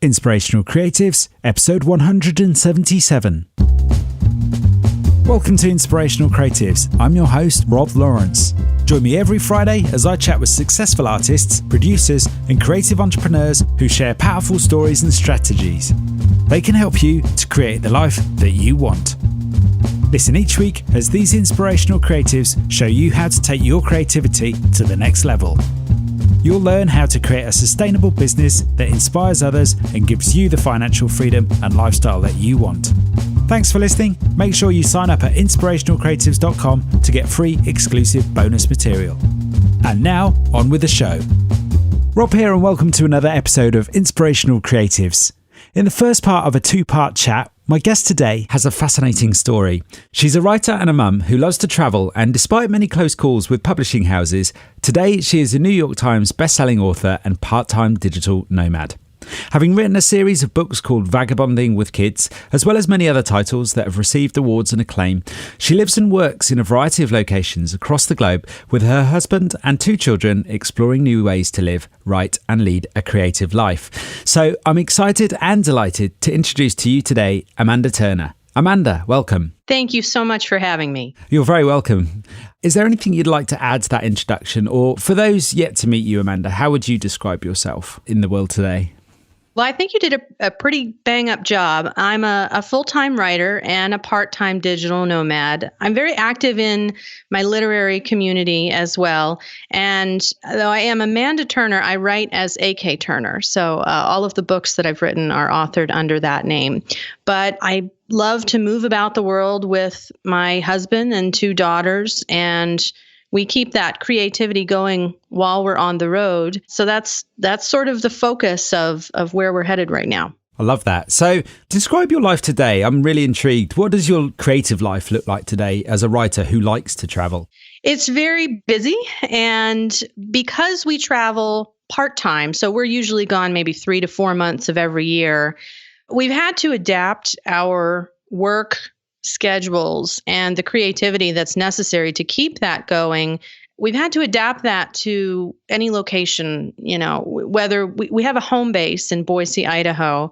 Inspirational Creatives, episode 177. Welcome to Inspirational Creatives. I'm your host, Rob Lawrence. Join me every Friday as I chat with successful artists, producers, and creative entrepreneurs who share powerful stories and strategies. They can help you to create the life that you want. Listen each week as these inspirational creatives show you how to take your creativity to the next level. You'll learn how to create a sustainable business that inspires others and gives you the financial freedom and lifestyle that you want. Thanks for listening. Make sure you sign up at inspirationalcreatives.com to get free exclusive bonus material. And now, on with the show. Rob here and welcome to another episode of Inspirational Creatives. In the first part of a two-part chat, my guest today has a fascinating story. She's a writer and a mum who loves to travel, and despite many close calls with publishing houses, today she is a New York Times bestselling author and part-time digital nomad. Having written a series of books called Vagabonding with Kids, as well as many other titles that have received awards and acclaim, she lives and works in a variety of locations across the globe with her husband and two children, exploring new ways to live, write and lead a creative life. So I'm excited and delighted to introduce to you today Amanda Turner. Amanda, welcome. Thank you so much for having me. You're very welcome. Is there anything you'd like to add to that introduction? Or for those yet to meet you, Amanda, how would you describe yourself in the world today? Well, I think you did a pretty bang-up job. I'm a full-time writer and a part-time digital nomad. I'm very active in my literary community as well. And though I am Amanda Turner, I write as A.K. Turner. So all of the books that I've written are authored under that name. But I love to move about the world with my husband and two daughters, and we keep that creativity going while we're on the road. So that's sort of the focus of where we're headed right now. I love that. So describe your life today. I'm really intrigued. What does your creative life look like today as a writer who likes to travel? It's very busy. And because we travel part-time, so we're usually gone maybe 3 to 4 months of every year, we've had to adapt our work schedules and the creativity that's necessary to keep that going. We've had to adapt that to any location, whether we have a home base in Boise, Idaho.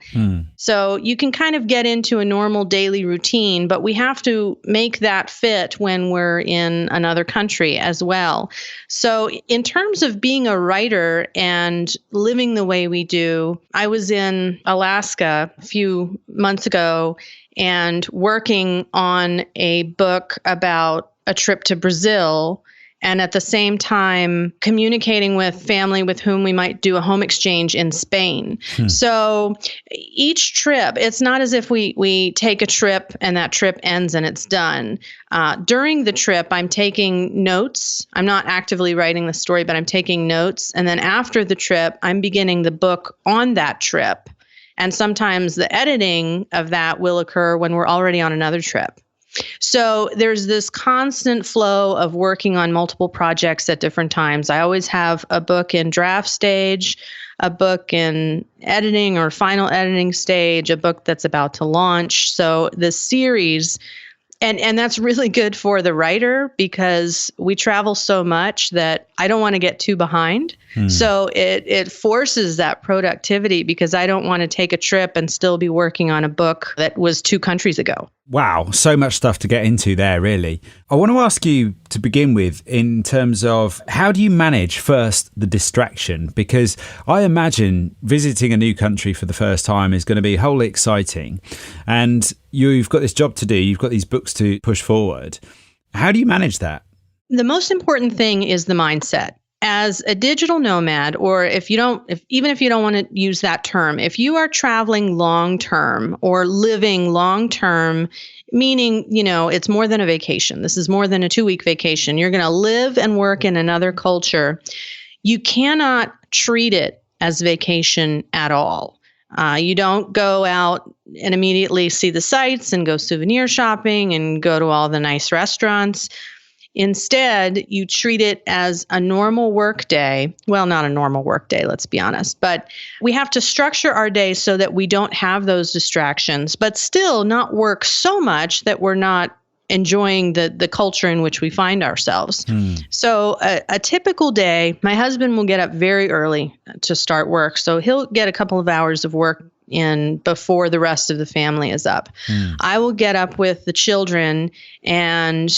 So you can kind of get into a normal daily routine, but we have to make that fit when we're in another country as well. So in terms of being a writer and living the way we do, I was in Alaska a few months ago and working on a book about a trip to Brazil, and at the same time communicating with family with whom we might do a home exchange in Spain. So each trip, it's not as if we take a trip and that trip ends and it's done. During the trip, I'm taking notes. I'm not actively writing the story, but I'm taking notes. And then after the trip, I'm beginning the book on that trip. And sometimes the editing of that will occur when we're already on another trip. So there's this constant flow of working on multiple projects at different times. I always have a book in draft stage, a book in editing or final editing stage, a book that's about to launch. So the series, and that's really good for the writer because we travel so much that I don't want to get too behind. So it forces that productivity because I don't want to take a trip and still be working on a book that was 2 countries ago. Wow, so much stuff to get into there, really. I want to ask you to begin with in terms of how do you manage first the distraction? Because I imagine visiting a new country for the first time is going to be wholly exciting. And you've got this job to do, you've got these books to push forward. How do you manage that? The most important thing is the mindset. As a digital nomad, or even if you don't want to use that term, if you are traveling long-term or living long-term, meaning, it's more than a vacation. This is more than a 2-week vacation. You're going to live and work in another culture. You cannot treat it as vacation at all. You don't go out and immediately see the sights and go souvenir shopping and go to all the nice restaurants. Instead, you treat it as a normal work day. Well, not a normal work day, let's be honest. But we have to structure our day so that we don't have those distractions, but still not work so much that we're not enjoying the culture in which we find ourselves. So a typical day, my husband will get up very early to start work. So he'll get a couple of hours of work in before the rest of the family is up. I will get up with the children and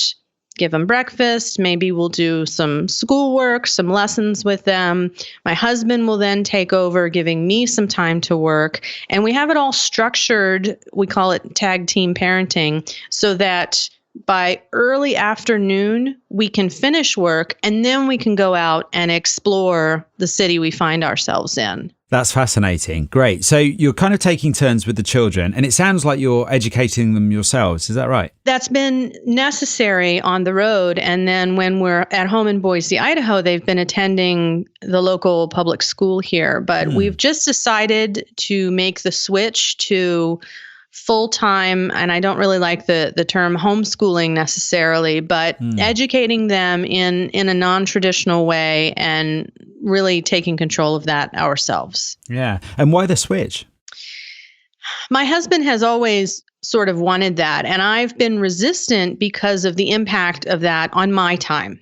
give them breakfast. Maybe we'll do some schoolwork, some lessons with them. My husband will then take over, giving me some time to work. And we have it all structured. We call it tag team parenting, so that by early afternoon, we can finish work and then we can go out and explore the city we find ourselves in. That's fascinating. Great. So you're kind of taking turns with the children, and it sounds like you're educating them yourselves. Is that right? That's been necessary on the road. And then when we're at home in Boise, Idaho, they've been attending the local public school here. But we've just decided to make the switch to full-time, and I don't really like the term homeschooling necessarily, but educating them in a non-traditional way and really taking control of that ourselves. Yeah. And why the switch? My husband has always sort of wanted that, and I've been resistant because of the impact of that on my time.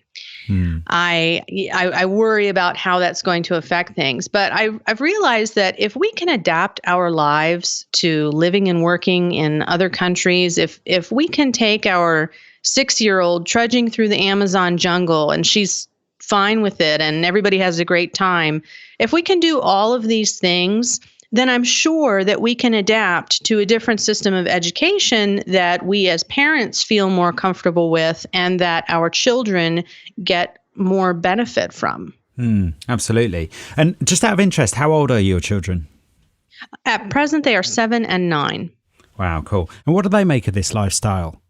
I worry about how that's going to affect things. But I've realized that if we can adapt our lives to living and working in other countries, if we can take our 6-year-old trudging through the Amazon jungle and she's fine with it and everybody has a great time, if we can do all of these things, then I'm sure that we can adapt to a different system of education that we as parents feel more comfortable with and that our children get more benefit from. Absolutely. And just out of interest, how old are your children? At present, they are 7 and 9. Wow, cool. And what do they make of this lifestyle?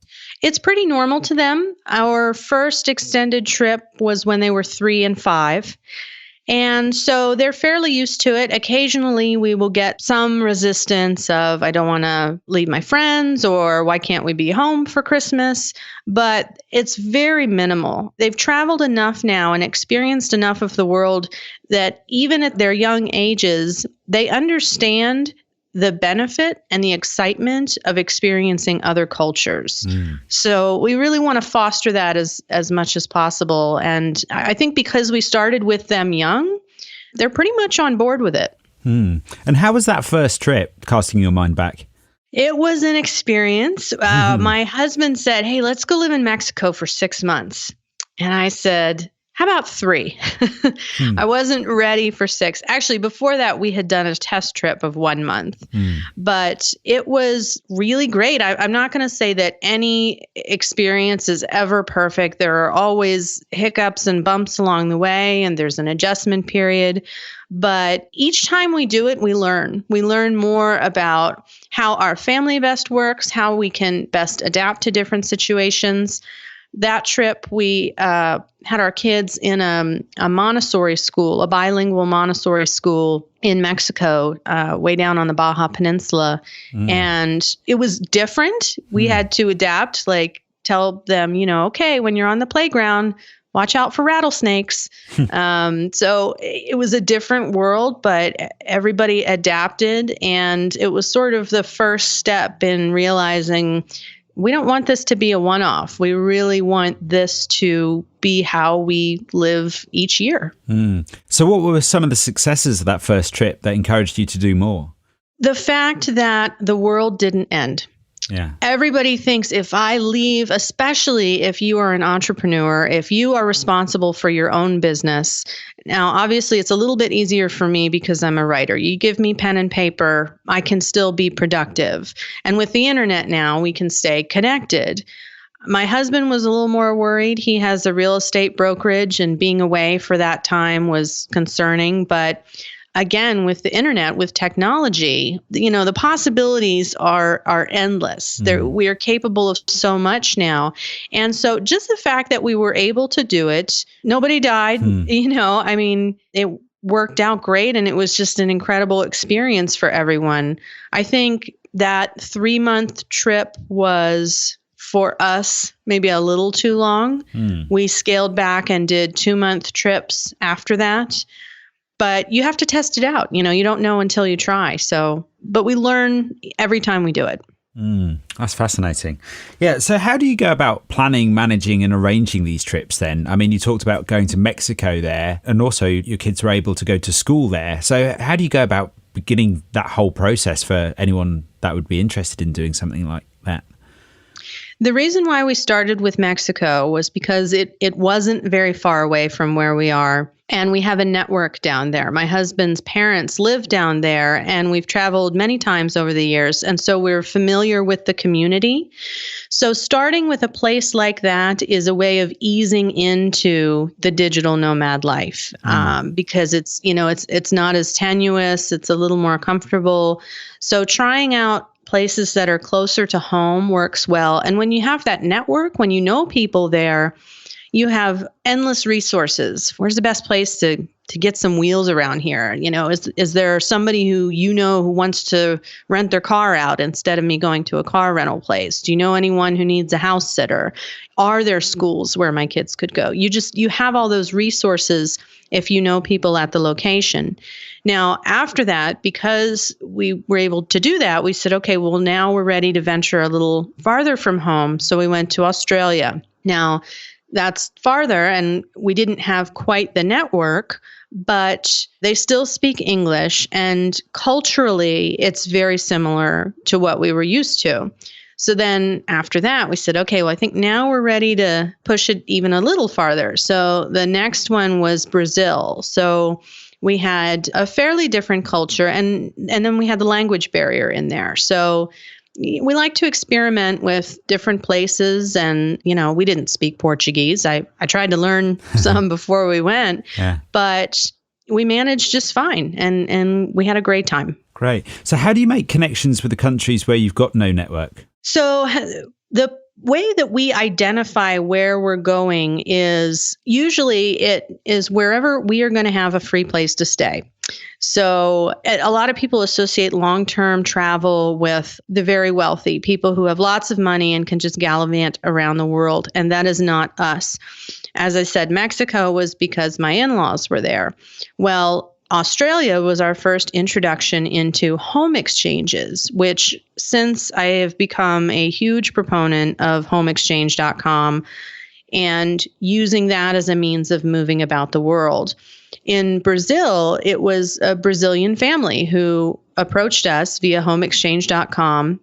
It's pretty normal to them. Our first extended trip was when they were 3 and 5. And so they're fairly used to it. Occasionally, we will get some resistance of, I don't want to leave my friends, or why can't we be home for Christmas? But it's very minimal. They've traveled enough now and experienced enough of the world that even at their young ages, they understand the benefit and the excitement of experiencing other cultures. So we really want to foster that as much as possible. And I think because we started with them young, they're pretty much on board with it. And how was that first trip, casting your mind back? It was an experience. My husband said, hey, let's go live in Mexico for 6 months. And I said, how about 3? I wasn't ready for 6. Actually, before that, we had done a test trip of 1 month. But it was really great. I'm not going to say that any experience is ever perfect. There are always hiccups and bumps along the way, and there's an adjustment period. But each time we do it, we learn. We learn more about how our family best works, how we can best adapt to different situations. That trip, we had our kids in a Montessori school, a bilingual Montessori school in Mexico, way down on the Baja Peninsula. And it was different. We had to adapt, like tell them, okay, when you're on the playground, watch out for rattlesnakes. So it was a different world, but everybody adapted. And it was sort of the first step in realizing we don't want this to be a one-off. We really want this to be how we live each year. So what were some of the successes of that first trip that encouraged you to do more? The fact that the world didn't end. Yeah. Everybody thinks if I leave, especially if you are an entrepreneur, if you are responsible for your own business. Now, obviously, it's a little bit easier for me because I'm a writer. You give me pen and paper, I can still be productive. And with the internet now, we can stay connected. My husband was a little more worried. He has a real estate brokerage, and being away for that time was concerning. But again, with the internet, with technology, the possibilities are endless. We are capable of so much now. And so just the fact that we were able to do it, nobody died, it worked out great. And it was just an incredible experience for everyone. I think that 3-month trip was, for us, maybe a little too long. We scaled back and did 2-month trips after that. But you have to test it out. You don't know until you try. But we learn every time we do it. That's fascinating. Yeah. So how do you go about planning, managing and arranging these trips then? I mean, you talked about going to Mexico there, and also your kids were able to go to school there. So how do you go about beginning that whole process for anyone that would be interested in doing something like that? The reason why we started with Mexico was because it wasn't very far away from where we are. And we have a network down there. My husband's parents live down there, and we've traveled many times over the years. And so we're familiar with the community. So starting with a place like that is a way of easing into the digital nomad life, because it's not as tenuous. It's a little more comfortable. So trying out places that are closer to home works well. And when you have that network, when you know people there, you have endless resources. Where's the best place to get some wheels around here? Is there somebody who wants to rent their car out instead of me going to a car rental place? Do you know anyone who needs a house sitter? Are there schools where my kids could go? You have all those resources if you know people at the location. Now, after that, because we were able to do that, we said, okay, well, now we're ready to venture a little farther from home. So we went to Australia. Now, that's farther, and we didn't have quite the network, but they still speak English, and culturally, it's very similar to what we were used to. So then after that, we said, okay, well, I think now we're ready to push it even a little farther. So the next one was Brazil. So we had a fairly different culture, and then we had the language barrier in there. So we like to experiment with different places, and, we didn't speak Portuguese. I tried to learn some before we went, but we managed just fine, and we had a great time. Great. So how do you make connections with the countries where you've got no network? So the way that we identify where we're going is usually it is wherever we are going to have a free place to stay. So a lot of people associate long-term travel with the very wealthy, people who have lots of money and can just gallivant around the world. And that is not us. As I said, Mexico was because my in-laws were there. Well, Australia was our first introduction into home exchanges, which since I have become a huge proponent of homeexchange.com and using that as a means of moving about the world. In Brazil, it was a Brazilian family who approached us via homeexchange.com.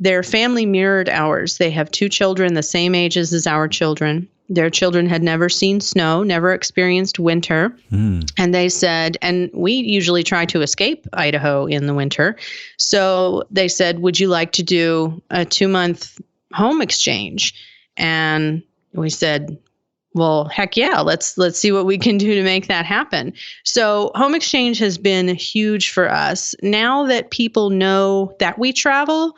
Their family mirrored ours. They have 2 children the same ages as our children. Their children had never seen snow, never experienced winter. And they said, and we usually try to escape Idaho in the winter. So they said, would you like to do a 2-month home exchange? And we said, well, heck yeah, let's see what we can do to make that happen. So home exchange has been huge for us. Now that people know that we travel,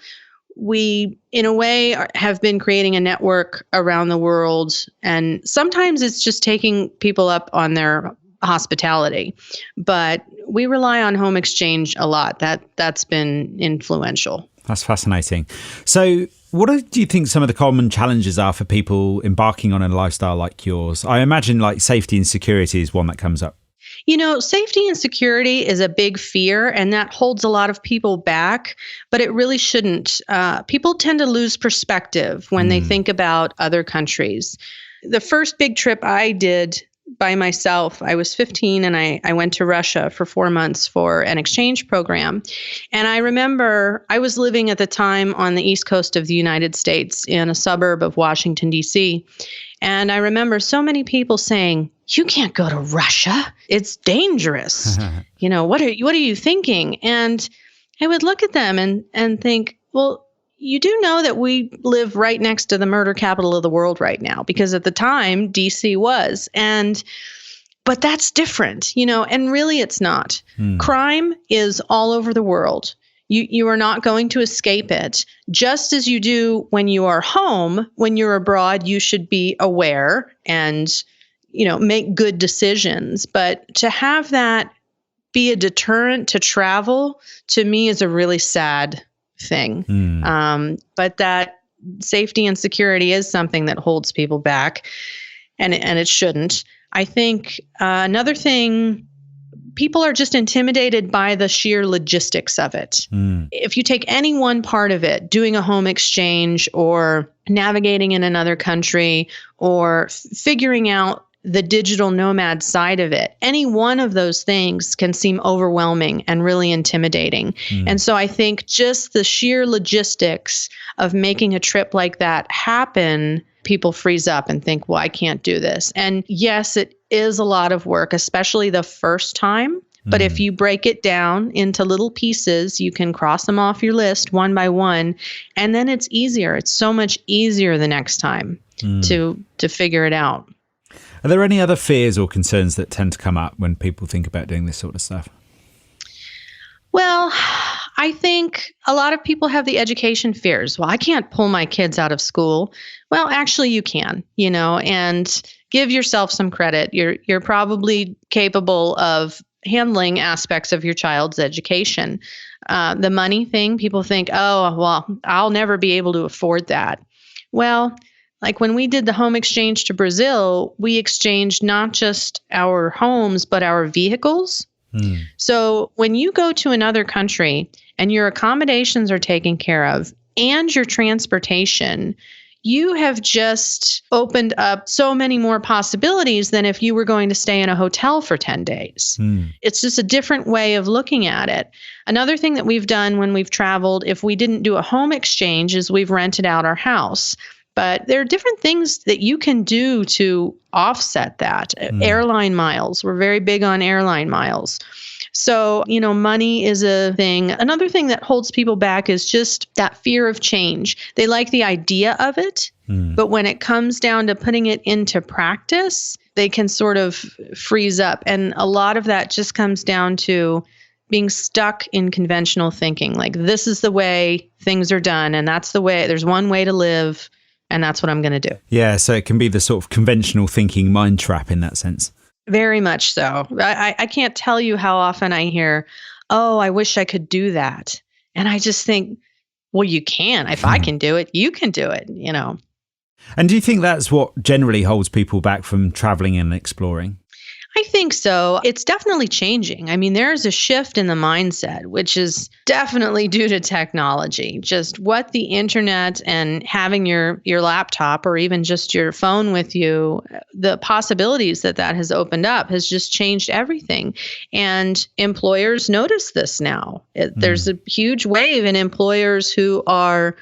we, in a way, have been creating a network around the world. And sometimes it's just taking people up on their hospitality. But we rely on home exchange a lot. That's been influential. That's fascinating. So what do you think some of the common challenges are for people embarking on a lifestyle like yours? I imagine like safety and security is one that comes up. Safety and security is a big fear, and that holds a lot of people back, but it really shouldn't. People tend to lose perspective when they think about other countries. The first big trip I did by myself, I was 15, and I went to Russia for 4 months for an exchange program. And I remember I was living at the time on the East Coast of the United States in a suburb of Washington, D.C., and I remember so many people saying, you can't go to Russia. It's dangerous. What are you thinking? And I would look at them and think, well, you do know that we live right next to the murder capital of the world right now, because at the time DC was. But that's different, and really it's not. Crime is all over the world. You are not going to escape it. Just as you do when you are home, when you're abroad, you should be aware and, make good decisions. But to have that be a deterrent to travel, to me, is a really sad thing. But that safety and security is something that holds people back, and it shouldn't. I think another thing, people are just intimidated by the sheer logistics of it. If you take any one part of it, doing a home exchange or navigating in another country or figuring out the digital nomad side of it. Any one of those things can seem overwhelming and really intimidating. And so I think just the sheer logistics of making a trip like that happen, people freeze up and think, well, I can't do this. And yes, it is a lot of work, especially the first time. But if you break it down into little pieces, you can cross them off your list one by one, and then it's easier. It's so much easier the next time to figure it out. Are there any other fears or concerns that tend to come up when people think about doing this sort of stuff? Well, I think a lot of people have the education fears. Well, I can't pull my kids out of school. Well, actually you can, and give yourself some credit. You're probably capable of handling aspects of your child's education. The money thing, people think, oh, well, I'll never be able to afford that. Well, like when we did the home exchange to Brazil, we exchanged not just our homes, but our vehicles. So when you go to another country and your accommodations are taken care of and your transportation, you have just opened up so many more possibilities than if you were going to stay in a hotel for 10 days. It's just a different way of looking at it. Another thing that we've done when we've traveled, if we didn't do a home exchange, is we've rented out our house. But there are different things that you can do to offset that. Airline miles. We're very big on airline miles. So, money is a thing. Another thing that holds people back is just that fear of change. They like the idea of it, but when it comes down to putting it into practice, they can sort of freeze up. And a lot of that just comes down to being stuck in conventional thinking. Like, this is the way things are done, and that's the way, there's one way to live, and that's what I'm going to do. Yeah, so it can be the sort of conventional thinking mind trap in that sense. Very much so. I can't tell you how often I hear, oh, I wish I could do that. And I just think, well, you can. If I can do it, you can do it, And do you think that's what generally holds people back from traveling and exploring? I think so. It's definitely changing. I mean, there's a shift in the mindset, which is definitely due to technology. Just what the internet and having your laptop or even just your phone with you, the possibilities that has opened up has just changed everything. And employers notice this now. There's a huge wave in employers who are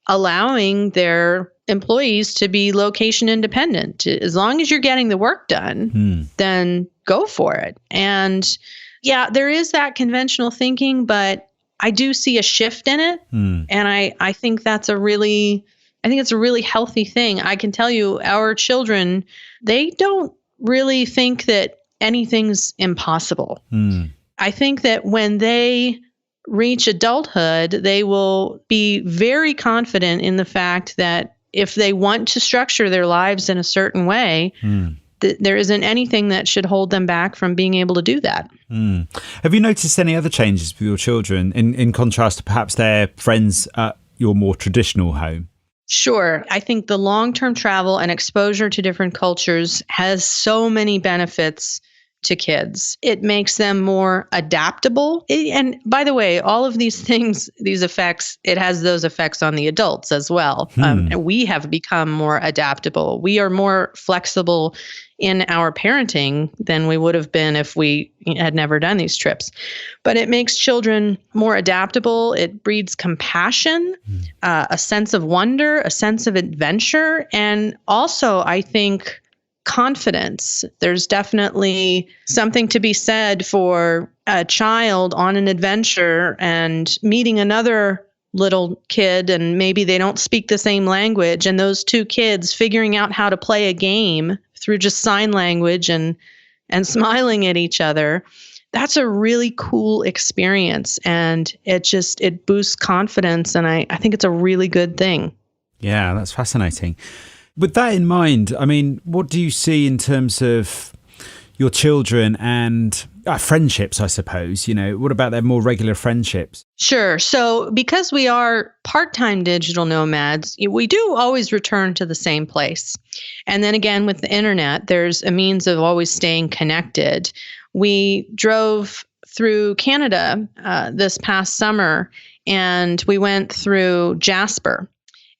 allowing their employees to be location independent. As long as you're getting the work done, then go for it. And yeah, there is that conventional thinking, but I do see a shift in it. And I think it's a really healthy thing. I can tell you, our children, they don't really think that anything's impossible. I think that when they reach adulthood, they will be very confident in the fact that if they want to structure their lives in a certain way, there isn't anything that should hold them back from being able to do that. Have you noticed any other changes with your children in contrast to perhaps their friends at your more traditional home? Sure. I think the long-term travel and exposure to different cultures has so many benefits to kids. It makes them more adaptable. And by the way, all of these things, these effects, it has those effects on the adults as well. And we have become more adaptable. We are more flexible in our parenting than we would have been if we had never done these trips. But it makes children more adaptable. It breeds compassion, a sense of wonder, a sense of adventure, and also, I think, confidence. There's definitely something to be said for a child on an adventure and meeting another little kid, and maybe they don't speak the same language, and those two kids figuring out how to play a game through just sign language and smiling at each other. That's a really cool experience, and it boosts confidence, and I think it's a really good thing. Yeah, that's fascinating. With that in mind, I mean, what do you see in terms of your children and friendships, I suppose? What about their more regular friendships? Sure. So because we are part-time digital nomads, we do always return to the same place. And then again, with the internet, there's a means of always staying connected. We drove through Canada this past summer, and we went through Jasper.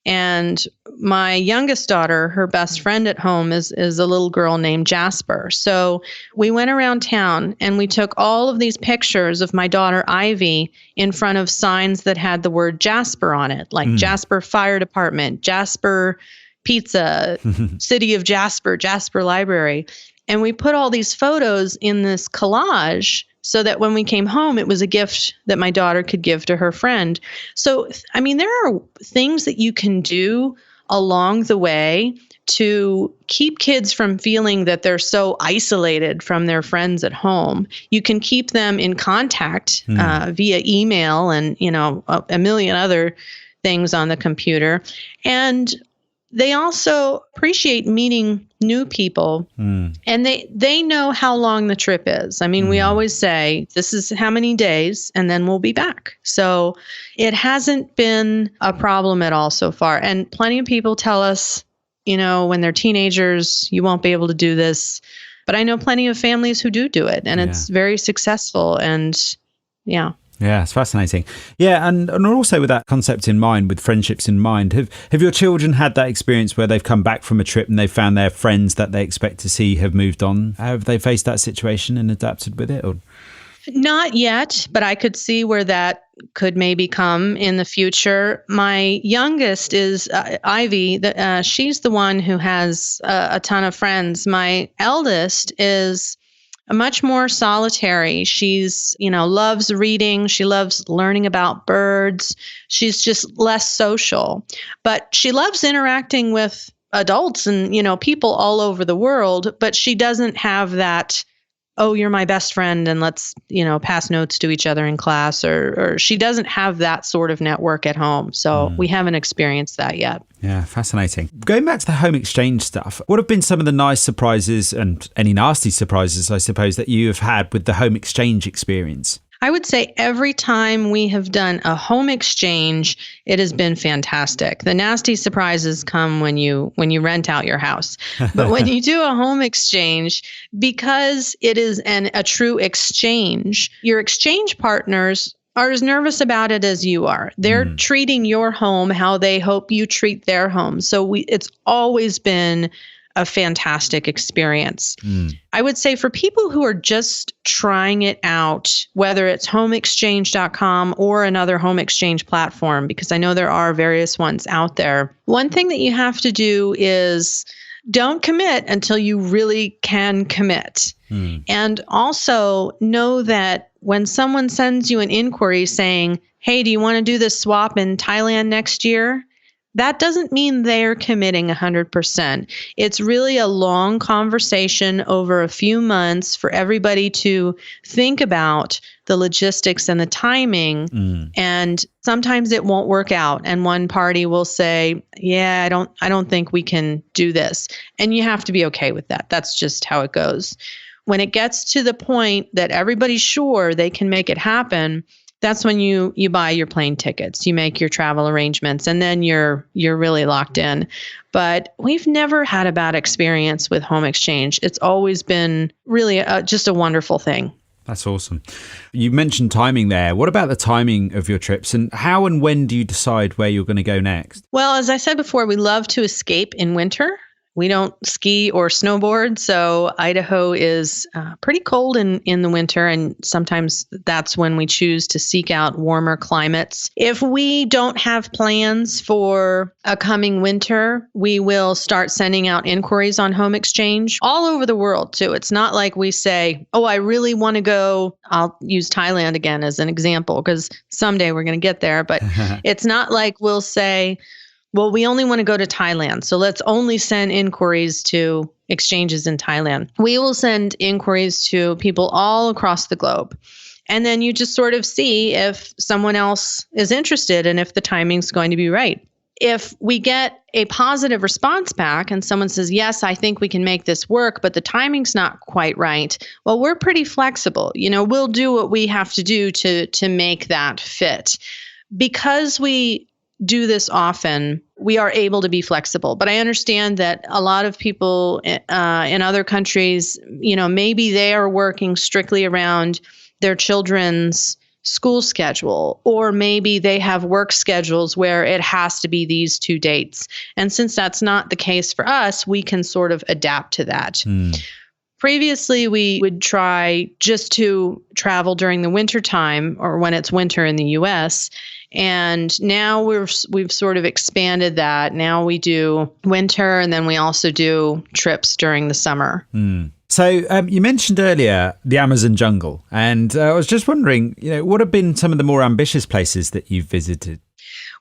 And my youngest daughter, her best friend at home is a little girl named Jasper. So we went around town and we took all of these pictures of my daughter Ivy in front of signs that had the word Jasper on it, like Jasper Fire Department, Jasper Pizza, City of Jasper, Jasper Library. And we put all these photos in this collage so that when we came home, it was a gift that my daughter could give to her friend. So, I mean, there are things that you can do along the way to keep kids from feeling that they're so isolated from their friends at home. You can keep them in contact via email and, a million other things on the computer. And they also appreciate meeting new people, and they know how long the trip is. I mean, we always say, this is how many days, and then we'll be back. So it hasn't been a problem at all so far. And plenty of people tell us, when they're teenagers, you won't be able to do this. But I know plenty of families who do it, and it's very successful. And yeah. Yeah, it's fascinating. Yeah, and also with that concept in mind, with friendships in mind, have your children had that experience where they've come back from a trip and they've found their friends that they expect to see have moved on? Have they faced that situation and adapted with it? Or? Not yet, but I could see where that could maybe come in the future. My youngest is Ivy. She's the one who has a ton of friends. My eldest is much more solitary. She's, loves reading. She loves learning about birds. She's just less social, but she loves interacting with adults and, people all over the world, but she doesn't have that, oh, you're my best friend and let's, pass notes to each other in class, or she doesn't have that sort of network at home. So we haven't experienced that yet. Yeah, fascinating. Going back to the home exchange stuff, what have been some of the nice surprises and any nasty surprises, I suppose, that you have had with the home exchange experience? I would say every time we have done a home exchange, it has been fantastic. The nasty surprises come when you rent out your house. But when you do a home exchange, because it is a true exchange, your exchange partners are as nervous about it as you are. They're treating your home how they hope you treat their home. So it's always been a fantastic experience. I would say for people who are just trying it out, whether it's homeexchange.com or another home exchange platform, because I know there are various ones out there, one thing that you have to do is don't commit until you really can commit. And also know that when someone sends you an inquiry saying, hey, do you want to do this swap in Thailand next year? That doesn't mean they're committing 100%. It's really a long conversation over a few months for everybody to think about the logistics and the timing. And sometimes it won't work out. And one party will say, yeah, I don't think we can do this. And you have to be okay with that. That's just how it goes. When it gets to the point that everybody's sure they can make it happen, that's when you buy your plane tickets, you make your travel arrangements, and then you're really locked in. But we've never had a bad experience with home exchange. It's always been really just a wonderful thing. That's awesome. You mentioned timing there. What about the timing of your trips, and how and when do you decide where you're going to go next? Well, as I said before, we love to escape in winter. We don't ski or snowboard, so Idaho is pretty cold in the winter, and sometimes that's when we choose to seek out warmer climates. If we don't have plans for a coming winter, we will start sending out inquiries on home exchange all over the world, too. It's not like we say, oh, I really want to go. I'll use Thailand again as an example, because someday we're going to get there, but it's not like we'll say, well, we only want to go to Thailand, so let's only send inquiries to exchanges in Thailand. We will send inquiries to people all across the globe. And then you just sort of see if someone else is interested and if the timing's going to be right. If we get a positive response back and someone says, yes, I think we can make this work, but the timing's not quite right, well, we're pretty flexible. We'll do what we have to do to make that fit. Because we do this often, we are able to be flexible. But I understand that a lot of people in other countries, maybe they are working strictly around their children's school schedule, or maybe they have work schedules where it has to be these 2 dates. And since that's not the case for us, we can sort of adapt to that. Previously, we would try just to travel during the winter time or when it's winter in the US. And now we've sort of expanded that. Now we do winter, and then we also do trips during the summer. So you mentioned earlier the Amazon jungle, and I was just wondering, what have been some of the more ambitious places that you've visited?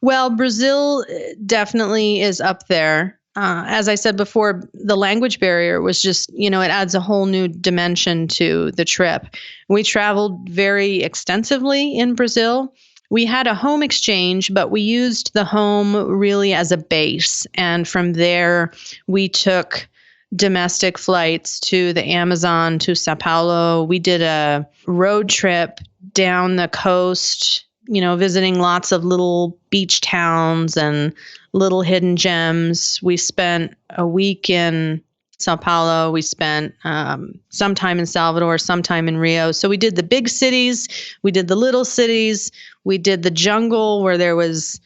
Well, Brazil definitely is up there. As I said before, the language barrier was just, it adds a whole new dimension to the trip. We traveled very extensively in Brazil. We had a home exchange, but we used the home really as a base. And from there, we took domestic flights to the Amazon, to Sao Paulo. We did a road trip down the coast, visiting lots of little beach towns and little hidden gems. We spent a week in Sao Paulo. We spent some time in Salvador, some time in Rio. So we did the big cities. We did the little cities. We did the jungle where there was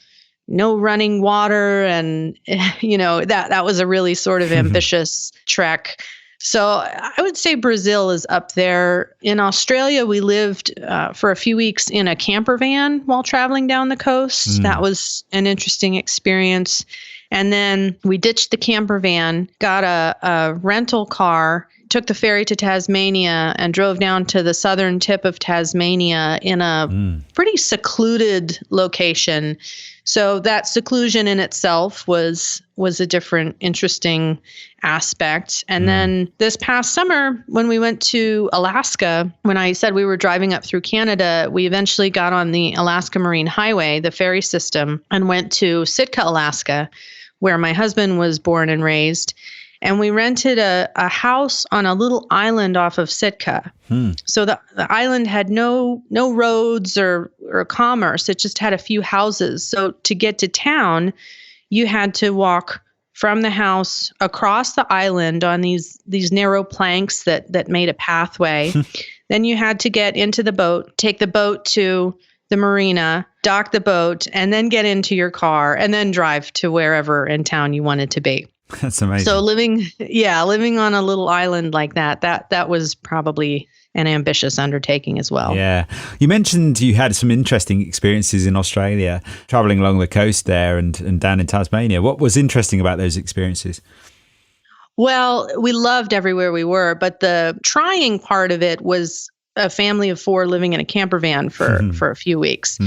no running water. And, that was a really sort of ambitious trek. So I would say Brazil is up there. In Australia, we lived for a few weeks in a camper van while traveling down the coast. That was an interesting experience. And then we ditched the camper van, got a rental car, took the ferry to Tasmania, and drove down to the southern tip of Tasmania in a pretty secluded location. So that seclusion in itself was a different, interesting aspect. And then this past summer, when we went to Alaska, when I said we were driving up through Canada, we eventually got on the Alaska Marine Highway, the ferry system, and went to Sitka, Alaska, where my husband was born and raised. And we rented a house on a little island off of Sitka. So the island had no roads or commerce. It just had a few houses. So to get to town, you had to walk from the house across the island on these narrow planks that made a pathway. Then you had to get into the boat, take the boat to the marina, dock the boat, and then get into your car and then drive to wherever in town you wanted to be. That's amazing. So living on a little island like that was probably an ambitious undertaking as well. Yeah. You mentioned you had some interesting experiences in Australia, traveling along the coast there and down in Tasmania. What was interesting about those experiences? Well, we loved everywhere we were, but the trying part of it was a family of 4 living in a camper van for a few weeks.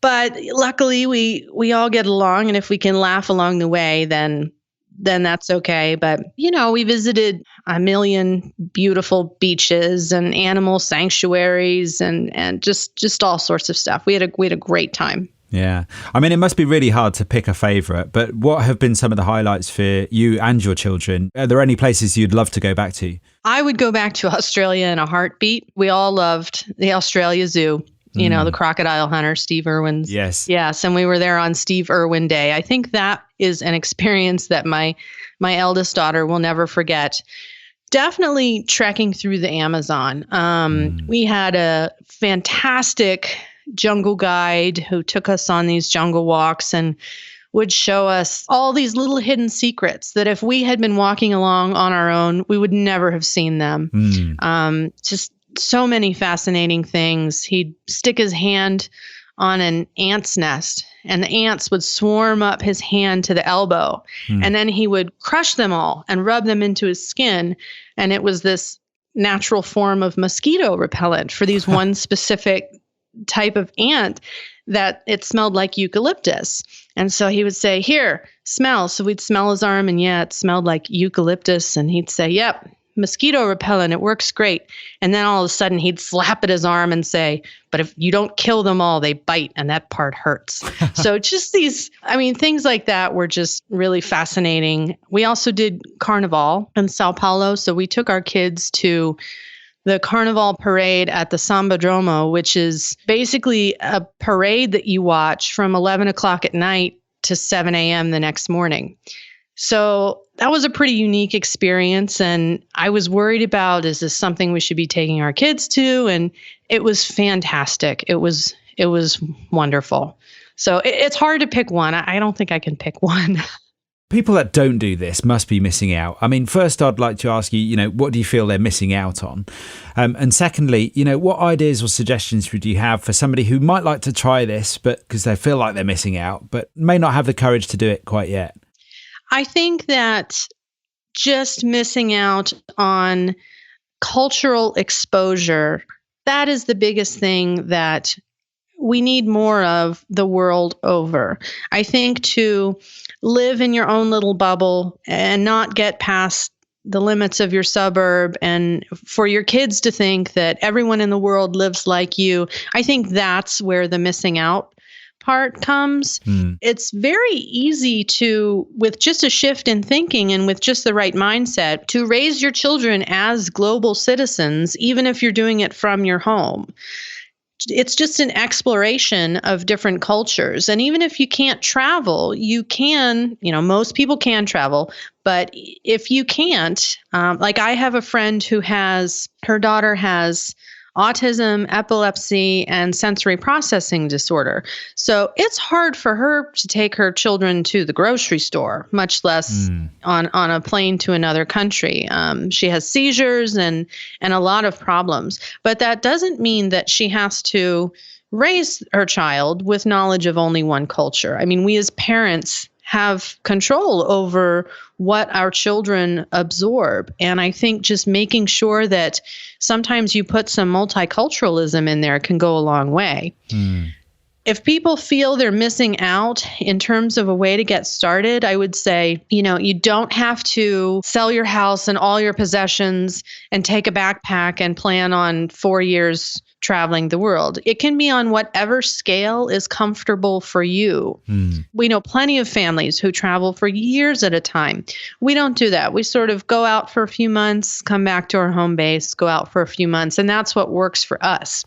But luckily we all get along, and if we can laugh along the way, then that's okay. But, we visited a million beautiful beaches and animal sanctuaries and just all sorts of stuff. We had a great time. Yeah. I mean, it must be really hard to pick a favorite, but what have been some of the highlights for you and your children? Are there any places you'd love to go back to? I would go back to Australia in a heartbeat. We all loved the Australia Zoo. The crocodile hunter, Steve Irwin's. Yes. And we were there on Steve Irwin Day. I think that is an experience that my eldest daughter will never forget. Definitely trekking through the Amazon. We had a fantastic jungle guide who took us on these jungle walks and would show us all these little hidden secrets that if we had been walking along on our own, we would never have seen them. Just so many fascinating things. He'd stick his hand on an ant's nest, and the ants would swarm up his hand to the elbow. And then he would crush them all and rub them into his skin. And it was this natural form of mosquito repellent for these one specific type of ant that it smelled like eucalyptus. And so he would say, "Here, smell." So we'd smell his arm, and it smelled like eucalyptus. And he'd say, "Yep, mosquito repellent, it works great." And then all of a sudden he'd slap at his arm and say, "But if you don't kill them all, they bite, and that part hurts." So just things like that were just really fascinating. We also did Carnival in Sao Paulo. So we took our kids to the Carnival parade at the Sambadromo, which is basically a parade that you watch from 11 o'clock at night to 7 a.m. the next morning. So that was a pretty unique experience. And I was worried about, is this something we should be taking our kids to? And it was fantastic. It was wonderful. So it's hard to pick one. I don't think I can pick one. People that don't do this must be missing out. I mean, first, I'd like to ask you, what do you feel they're missing out on? And secondly, what ideas or suggestions would you have for somebody who might like to try this, but because they feel like they're missing out, but may not have the courage to do it quite yet? I think that just missing out on cultural exposure, that is the biggest thing that we need more of the world over. I think to live in your own little bubble and not get past the limits of your suburb, and for your kids to think that everyone in the world lives like you, I think that's where the missing out part comes. It's very easy to, with just a shift in thinking and with just the right mindset, to raise your children as global citizens, even if you're doing it from your home. It's just an exploration of different cultures. And even if you can't travel, you can, most people can travel. But if you can't, like I have a friend who her daughter has autism, epilepsy, and sensory processing disorder. So it's hard for her to take her children to the grocery store, much less on a plane to another country. She has seizures and a lot of problems. But that doesn't mean that she has to raise her child with knowledge of only one culture. I mean, we as parents have control over what our children absorb. And I think just making sure that sometimes you put some multiculturalism in there can go a long way. If people feel they're missing out in terms of a way to get started, I would say, you don't have to sell your house and all your possessions and take a backpack and plan on 4 years traveling the world. It can be on whatever scale is comfortable for you. We know plenty of families who travel for years at a time. We don't do that. We sort of go out for a few months, come back to our home base, go out for a few months, and that's what works for us.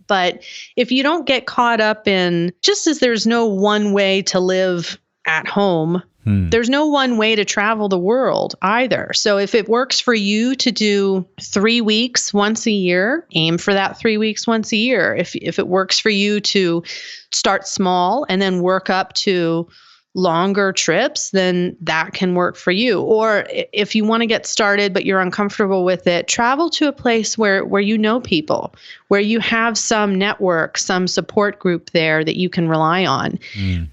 But if you don't get caught up in, just as there's no one way to live at home, there's no one way to travel the world either. So if it works for you to do 3 weeks once a year, aim for that 3 weeks once a year. If it works for you to start small and then work up to longer trips, then that can work for you. Or if you want to get started, but you're uncomfortable with it, travel to a place where you know people, where you have some network, some support group there that you can rely on.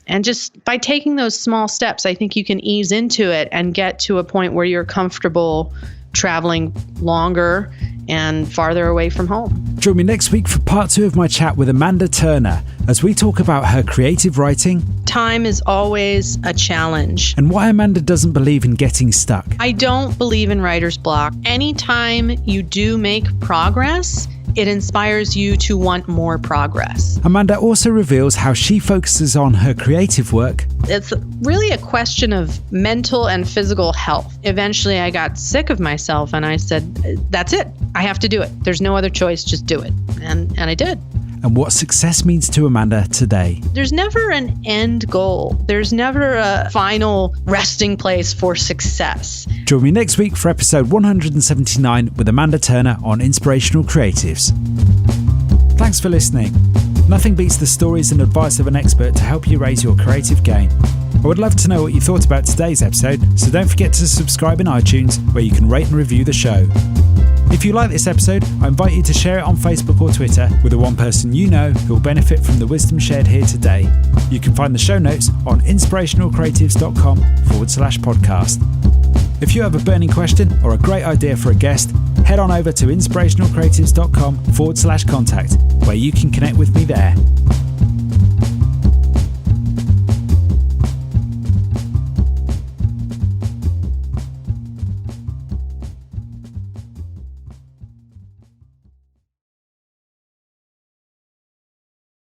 And just by taking those small steps, I think you can ease into it and get to a point where you're comfortable traveling longer and farther away from home. Join me next week for part 2 of my chat with Amanda Turner as we talk about her creative writing. Time is always a challenge. And why Amanda doesn't believe in getting stuck. I don't believe in writer's block. Anytime you do make progress, it inspires you to want more progress. Amanda also reveals how she focuses on her creative work. It's really a question of mental and physical health. Eventually, I got sick of myself and I said, that's it. I have to do it. There's no other choice. Just do it. And I did. And what success means to Amanda today. There's never an end goal. There's never a final resting place for success. Join me next week for episode 179 with Amanda Turner on Inspirational Creatives. Thanks for listening. Nothing beats the stories and advice of an expert to help you raise your creative game. I would love to know what you thought about today's episode, so don't forget to subscribe in iTunes where you can rate and review the show. If you like this episode, I invite you to share it on Facebook or Twitter with the one person you know who will benefit from the wisdom shared here today. You can find the show notes on inspirationalcreatives.com/podcast. If you have a burning question or a great idea for a guest, head on over to inspirationalcreatives.com/contact, where you can connect with me there.